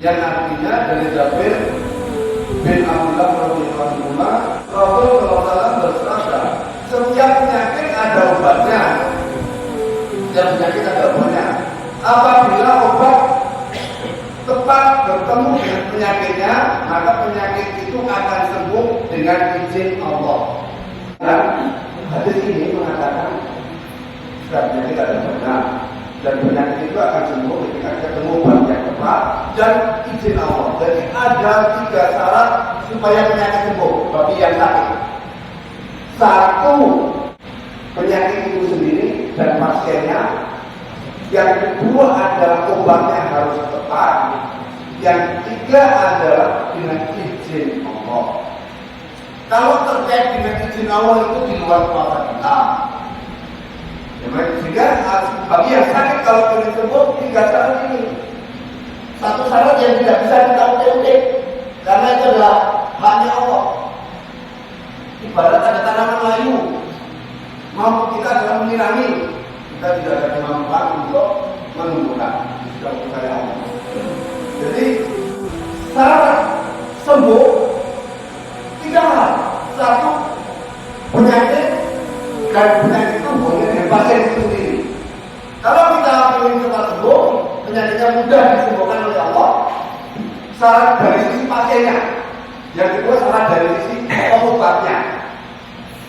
yang artinya dari Jabir bin Abdullah radhiyallahu anhu, Rasulullah SAW bersabda, setiap penyakit ada obatnya. Setiap penyakit ada obatnya. Apabila obat tepat bertemu dengan penyakitnya, maka penyakit itu akan sembuh dengan izin Allah. Dan hadis ini mengatakan setiap penyakit ada obatnya, dan penyakit itu akan sembuh ketika ketemu obat yang tepat dan izin Allah. Jadi ada 3 syarat supaya penyakit sembuh bagi yang sakit. 1, penyakit itu sendiri dan pasiennya. Yang kedua adalah obatnya harus tepat. Yang ketiga adalah dengan izin Allah. Kalau terkait dengan izin Allah itu di luar kuasa kita. Sehingga bagi yang sakit kalau ingin sembuh 3 syarat ini. 1 syarat yang tidak bisa kita utik-utik karena itu adalah haknya Allah. Ibarat ada tanaman layu, mampu kita dalam menyirangi, kita tidak ada kemampuan untuk menumbuhkan. Sudah percaya Allah. Jadi syarat sembuh 3 hal. 1, penyakit, dan penyakit itu boleh dengan pasien itu sendiri. Kalau kita ingin cepat sembuh, penyakitnya mudah disembuhkan oleh Allah. Syarat dari sisi pasiennya. Yang kedua syarat dari sisi obatnya.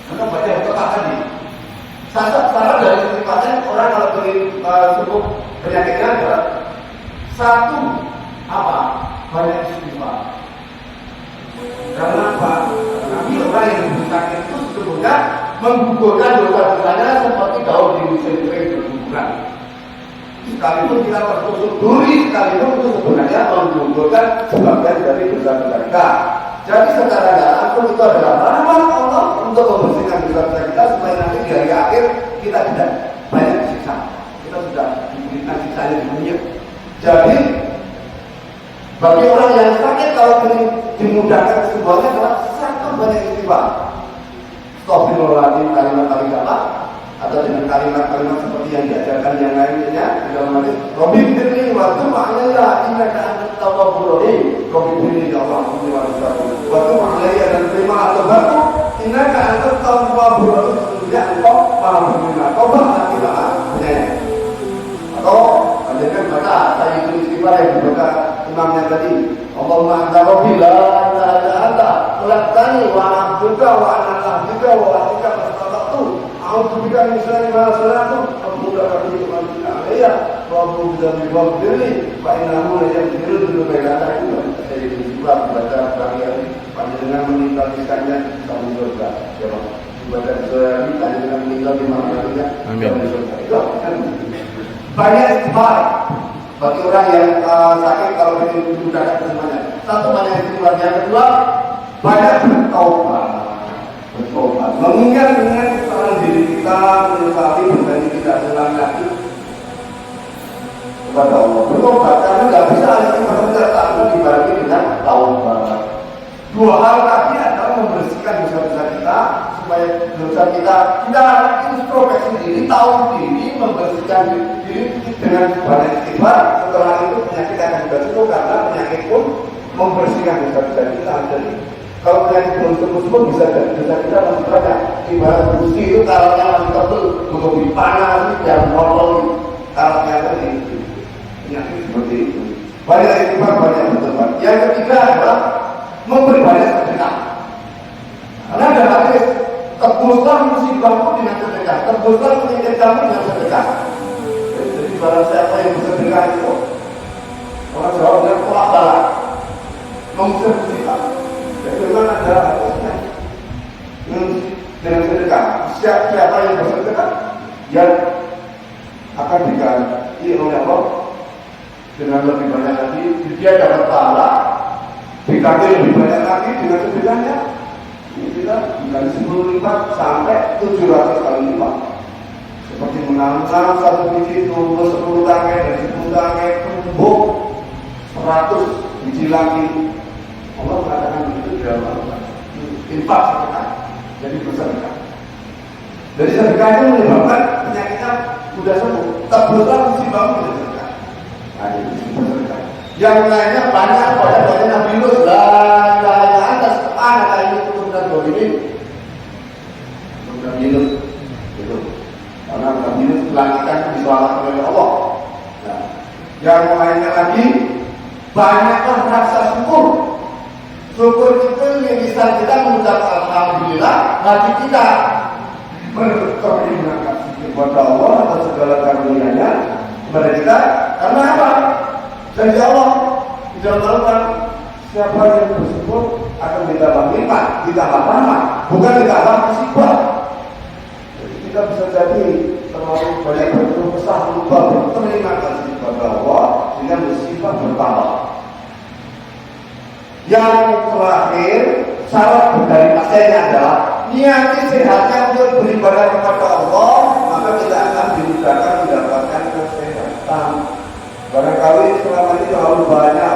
Karena obatnya tepat tadi. Syarat dari sisi pasien, orang kalau ingin sembuh penyakitnya adalah 1, apa? Banyak istighfar. Karena apa? Karena orang yang sakit itu sebetulnya menggugurkan dosa-dosanya seperti daun di musim kering berguguran. Sekalipun kita tertusuk duri, sekalipun itu sebenarnya menggugurkan sebagian dari dosa-dosa kita. Jadi secara tidak langsung itu adalah rahmat Allah untuk membersihkan dosa-dosa kita supaya nanti di hari akhir kita tidak banyak disiksa. Kita sudah diberikan siksanya di dunia. Jadi bagi orang yang sakit kalau ingin dimudahkan kesembuhannya adalah 1, banyak istighfar. Astagfirullahaladzim kalimat-kalimat atau dengan kalimat-kalimat seperti yang diajarkan yang lainnya di dalam hadis. Rabbi firli wa tub alayya innaka antat tawwabur rahim. Rabbi firli ya Allah wa tub alayya dan terima taubatku innaka antat tawwabur rahim. Sesungguhnya Engkau Maha menerima taubat dan tidak penyayang. Atau lanjutkan baca sayyidul istighfar yang dibaca imamnya tadi. Allahumma anta rabbi la ilaha illa anta khalaqtani wa ana abduka wa ana abduka wa atika fastata'tu a'udzu bika min syarri ma sana'tu a'udzu bika min syarri wa a'udzu bika min syarri fa innahu la yaghfiru dzunuba illa anta. Saya dibuat baca bagian panjenengan meninggal kisahnya sampai surga. Ya, baca surga ini panjenengan meninggal di mana-mana. Amin. Itu banyak istighfar. Bagi orang yang sakit kalau ingin dimudahkan semuanya. 1, banyak istighfar. Yang kedua, banyak bertaubat. Mengingat kesalahan diri kita, menyesali berjanji tidak ulang lagi kepada Allah. Bertobat karena tidak bisa hanya kita takut dibarengi dengan taubat. 2 hal tadi adalah membersihkan dosa-dosa kita supaya dosa kita introspeksi diri, tahu diri, membersihkan diri dengan banyak istighfar. Setelah itu penyakit akan sembuh karena penyakit pun membersihkan dosa-dosa kita. Jadi kalau penyakit belum sembuh bisa jadi dosa kita masih banyak. Ibarat besi itu karatnya masih tebal, untuk dipanas dan molol karatnya tadi. Penyakit seperti itu. Banyak istighfar, banyak bertobat. Yang ketiga adalah memberi banyak sedekah. Karena ada hadis, tebuslah musibahmu dengan sedekah, tebuslah penyakit kamu dengan sedekah. Jadi barang siapa yang bersedekah itu, orang Jawa bilang tolak balak, mengusir musibah. Jadi memang ada hadisnya dengan sedekah. Siapa yang bersedekah, yang akan diganti oleh Allah dengan lebih banyak lagi. Dia dapat pahala, diganti lebih banyak lagi dengan sedekahnya. Kita dari 10 lipat sampai 700 kali lipat. Seperti menanam 1 biji tumbuh 10 tangkai, dari 10 tangkai tumbuh 100 biji lagi. Allah mengatakan itu dalam Al-Quran. Infak sedekah, jadi bersedekah. Dari sedekah itu menyebabkan penyakitnya sudah sembuh. Tebuslah musibahmu dengan sedekah. Nah, itu bersedekah. Yang lainnya banyak pada Nabi Lut. Atas anak ini keturunan ini Nabi Lut itu karena Nabi Lut dilanjutkan diselamatkan oleh Allah. Nah, yang lainnya lagi banyaklah rasa syukur. Syukur itu yang bisa kita mengucap alhamdulillah, hati kita berterima kasih kepada Allah atas segala karunia-Nya kepada kita. Karena apa? Dari Allah tidak melakukan siapa yang bersyukur akan ditambah nikmat, ditambah rahmat, bukan ditambah musibah. Jadi kita bisa jadi terlalu banyak berkeluh kesah, lupa berterima kasih kepada Allah dengan musibah bertambah. Yang terakhir, syarat dari pasiennya adalah niat sehatnya untuk beribadah kepada Allah, maka kita akan dimudahkan mendapatkan kesehatan. Barangkali selama ini terlalu banyak